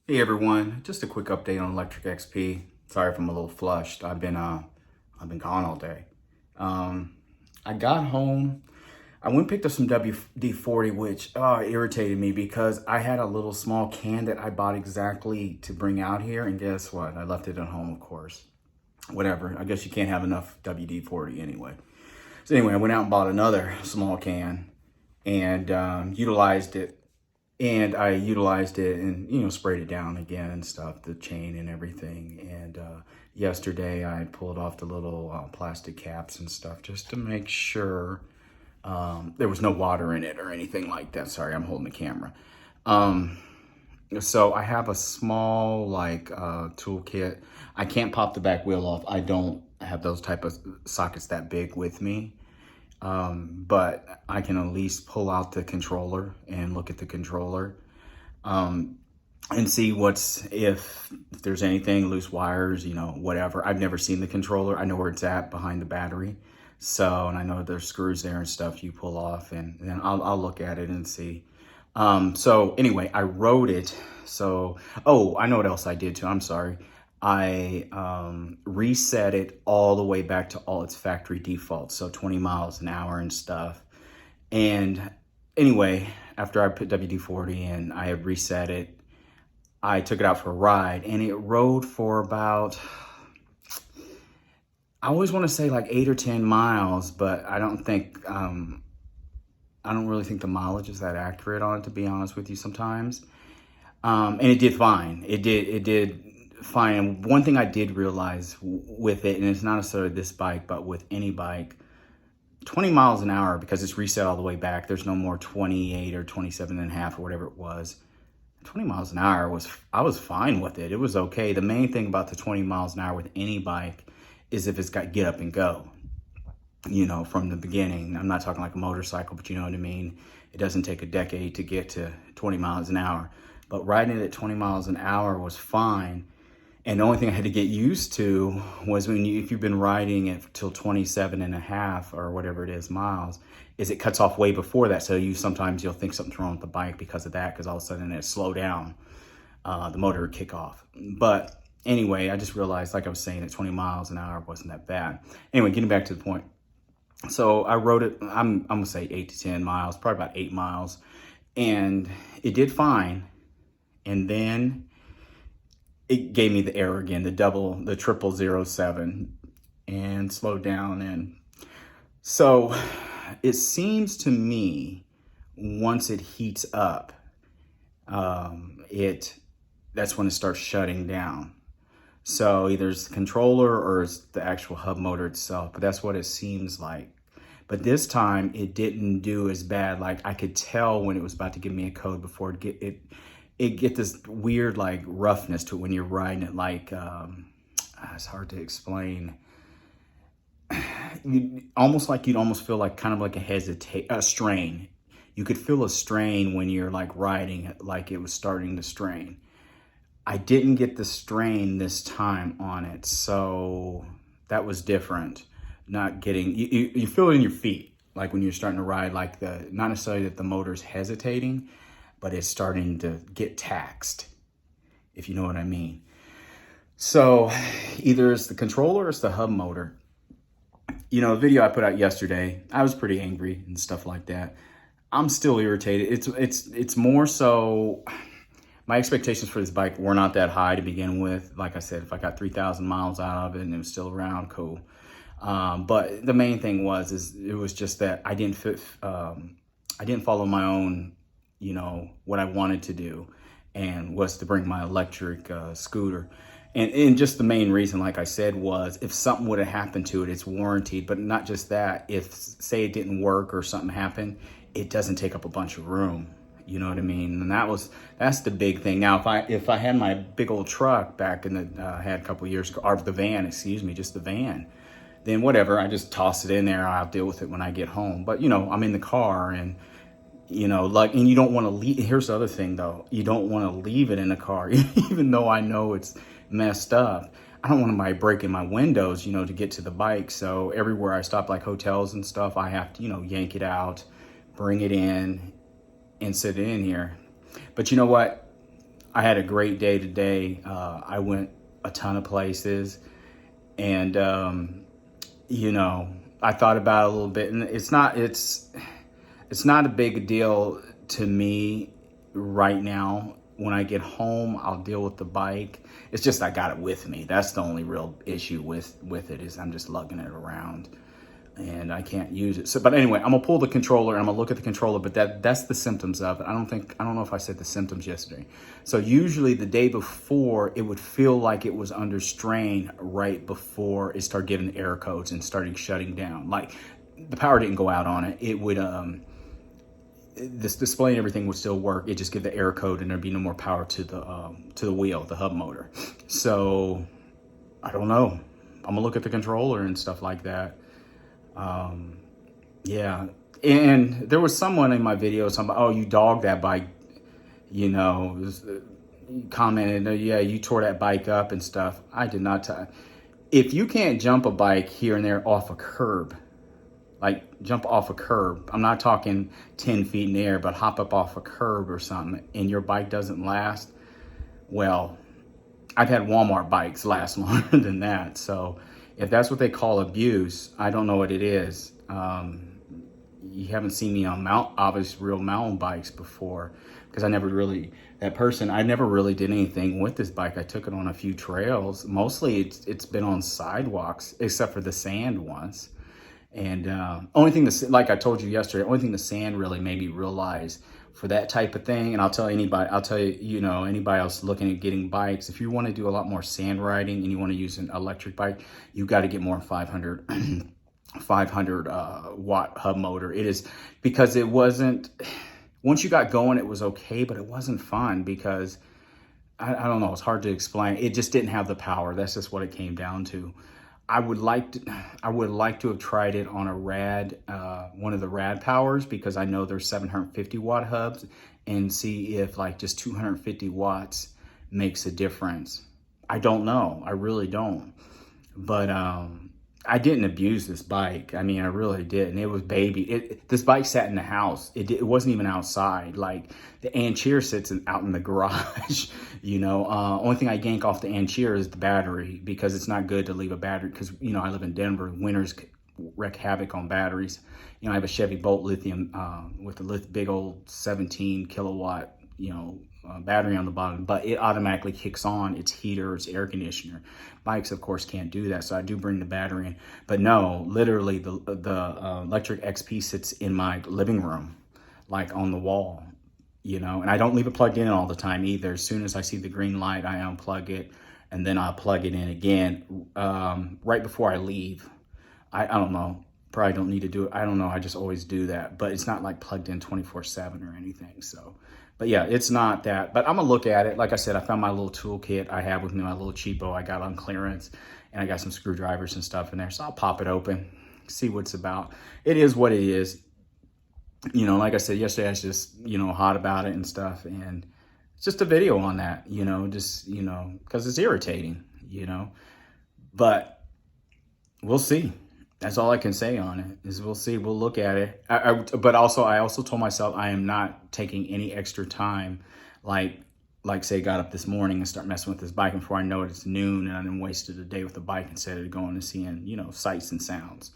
Hey everyone, just a quick update on Lectric XP. Sorry if I'm a little flushed. I've been gone all day. Um, I got home. I went and picked up some WD-40, which irritated me because I had a little small can that I bought exactly to bring out here, and guess what? I left it at home, of course. Whatever. I guess you can't have enough WD-40 anyway. So anyway, I went out and bought another small can and utilized it, and I utilized it and, sprayed it down again and stuff, the chain and everything. And yesterday I pulled off the little plastic caps and stuff just to make sure there was no water in it or anything like that. Sorry, I'm holding the camera. Um, so I have a small toolkit. I can't pop the back wheel off. I don't have those type of sockets that big with me. But I can at least pull out the controller and look at the controller and see if there's anything, loose wires, whatever. I've never seen the controller. I know where it's at behind the battery. So, and I know there's screws there and stuff you pull off, and then I'll look at it and see. So anyway, I wrote it. So, oh, I know what else I did too. I'm sorry. I reset it all the way back to all its factory defaults, so 20 miles an hour and stuff. And anyway, after I put WD-40 in, I had reset it. I took it out for a ride, and it rode for about, I always want to say like 8 or 10 miles, but I don't really think the mileage is that accurate on it, to be honest with you sometimes. And it did fine. It did fine. And one thing I did realize with it, and it's not necessarily this bike, but with any bike, 20 miles an hour, because it's reset all the way back, there's no more 28 or 27 and a half or whatever it was. 20 miles an hour I was fine with it. It was okay. The main thing about the 20 miles an hour with any bike is if it's got get up and go, from the beginning. I'm not talking like a motorcycle, but you know what I mean? It doesn't take a decade to get to 20 miles an hour. But riding it at 20 miles an hour was fine. And the only thing I had to get used to was if you've been riding it till 27 and a half or whatever it is miles, is it cuts off way before that. So sometimes you'll think something's wrong with the bike because of that, because all of a sudden it slow down, the motor would kick off. But anyway, I just realized, like I was saying, that 20 miles an hour wasn't that bad. Anyway, getting back to the point. So I rode it, I'm gonna say 8 to 10 miles, probably about 8 miles. And it did fine. And then it gave me the error again, the 0007, and slowed down. And so it seems to me, once it heats up, that's when it starts shutting down. So either it's the controller or it's the actual hub motor itself, but that's what it seems like. But this time it didn't do as bad. Like I could tell when it was about to give me a code before it get this weird like roughness to it when you're riding it. Like it's hard to explain. You'd almost feel like kind of like a strain. You could feel a strain when you're like riding it, like it was starting to strain. I didn't get the strain this time on it, so that was different. Not getting, you feel it in your feet, like when you're starting to ride, like not necessarily that the motor's hesitating, but it's starting to get taxed, if you know what I mean. So either it's the controller or it's the hub motor. The video I put out yesterday, I was pretty angry and stuff like that. I'm still irritated. It's more so, my expectations for this bike were not that high to begin with. Like I said, if I got 3,000 miles out of it and it was still around, cool. But the main thing it was just that I didn't follow my own, what I wanted to do, and was to bring my electric scooter. And just the main reason, like I said, was if something would have happened to it, it's warranted. But not just that, if say it didn't work or something happened, it doesn't take up a bunch of room. You know what I mean? And that's the big thing. Now, if I had my big old truck back in had a couple of years ago, or the van, just the van, then whatever, I just toss it in there. I'll deal with it when I get home. But I'm in the car, and and you don't want to leave. Here's the other thing though. You don't want to leave it in the car, even though I know it's messed up. I don't want anybody breaking my windows, to get to the bike. So everywhere I stop, like hotels and stuff, I have to, yank it out, bring it in, and sit it in here. But you know what? I had a great day today. I went a ton of places, and you know, I thought about it a little bit, and it's not a big deal to me right now. When I get home, I'll deal with the bike. It's just I got it with me. That's the only real issue with it, is I'm just lugging it around and I can't use it. So, but anyway, I'm gonna pull the controller and I'm gonna look at the controller, but that's the symptoms of it. I don't know if I said the symptoms yesterday. So usually the day before, it would feel like it was under strain right before it started giving error codes and started shutting down. Like the power didn't go out on it. It would, this display and everything would still work. It just give the error code and there'd be no more power to the wheel, the hub motor. So I don't know. I'm gonna look at the controller and stuff like that. Yeah. And there was someone in my video, somebody, oh, you dogged that bike, you know, commented, oh, yeah, you tore that bike up and stuff. I did not. If you can't jump a bike here and there off a curb, like jump off a curb, I'm not talking 10 feet in the air, but hop up off a curb or something, and your bike doesn't last, well, I've had Walmart bikes last longer than that. So if that's what they call abuse, I don't know what it is. You haven't seen me on obviously real mountain bikes before, because I never really did anything with this bike. I took it on a few trails. Mostly it's been on sidewalks, except for the sand once. And only thing like I told you yesterday, only thing the sand really made me realize for that type of thing. And I'll tell you, you know, anybody else looking at getting bikes, if you want to do a lot more sand riding and you want to use an electric bike, you got to get more 500 watt hub motor. It is, because it wasn't, once you got going, it was okay, but it wasn't fun because I don't know, it's hard to explain. It just didn't have the power. That's just what it came down to. I would like to have tried it on a rad, one of the rad powers, because I know there's 750 watt hubs, and see if like just 250 watts makes a difference. I don't know. I really don't. But I didn't abuse this bike. I mean, I really didn't. It was baby. This bike sat in the house. It wasn't even outside. Like the Ancheer sits out in the garage. You know, only thing I yank off the Ancheer is the battery, because it's not good to leave a battery. Because, you know, I live in Denver. Winters wreak havoc on batteries. You know, I have a Chevy Bolt lithium with a big old 17 kilowatt, you know, battery on the bottom, but it automatically kicks on its heater, its air conditioner. Bikes, of course, can't do that, so I do bring the battery in. But no, literally, the Lectric XP sits in my living room, like on the wall, you know, and I don't leave it plugged in all the time either. As soon as I see the green light, I unplug it, and then I'll plug it in again right before I leave. I don't know. Probably don't need to do it. I don't know. I just always do that, but it's not like plugged in 24/7 or anything. So, but yeah, it's not that, but I'm gonna look at it. Like I said, I found my little toolkit I have with me, my little cheapo I got on clearance, and I got some screwdrivers and stuff in there. So I'll pop it open, see what it's about. It is what it is. You know, like I said yesterday, I was just, you know, hot about it and stuff. And it's just a video on that, you know, just, you know, cause it's irritating, you know, but we'll see. That's all I can say on it, is we'll see. We'll look at it. But also, I also told myself I am not taking any extra time, like say, got up this morning and start messing with this bike, and before I know it, it's noon, and I then wasted a day with the bike instead of going and seeing, you know, sights and sounds.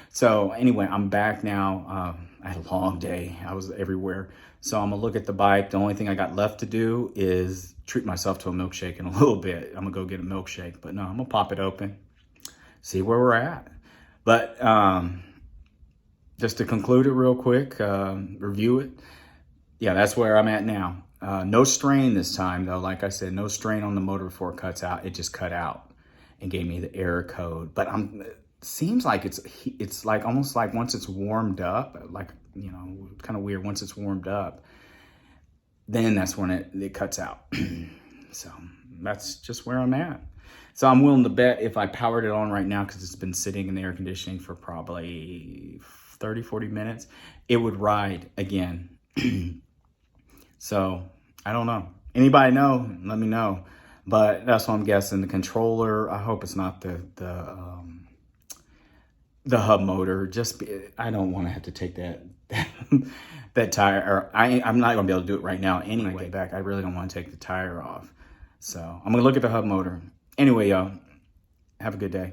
So anyway, I'm back now. I had a long day. I was everywhere. So I'm gonna look at the bike. The only thing I got left to do is treat myself to a milkshake in a little bit. I'm gonna go get a milkshake, but no, I'm gonna pop it open, see where we're at. But just to conclude it real quick, review it. Yeah, that's where I'm at now. No strain this time, though. Like I said, no strain on the motor before it cuts out. It just cut out and gave me the error code. But it seems like it's like almost like once it's warmed up, like, you know, kind of weird. Once it's warmed up, then that's when it cuts out. So that's just where I'm at. So I'm willing to bet if I powered it on right now, because it's been sitting in the air conditioning for probably 30, 40 minutes, it would ride again. So I don't know. Anybody know? Let me know. But that's what I'm guessing. The controller, I hope it's not the hub motor. I don't want to have to take that that tire, or I'm not gonna be able to do it right now anyway. When I get back, I really don't want to take the tire off. So I'm gonna look at the hub motor. Anyway, y'all, have a good day.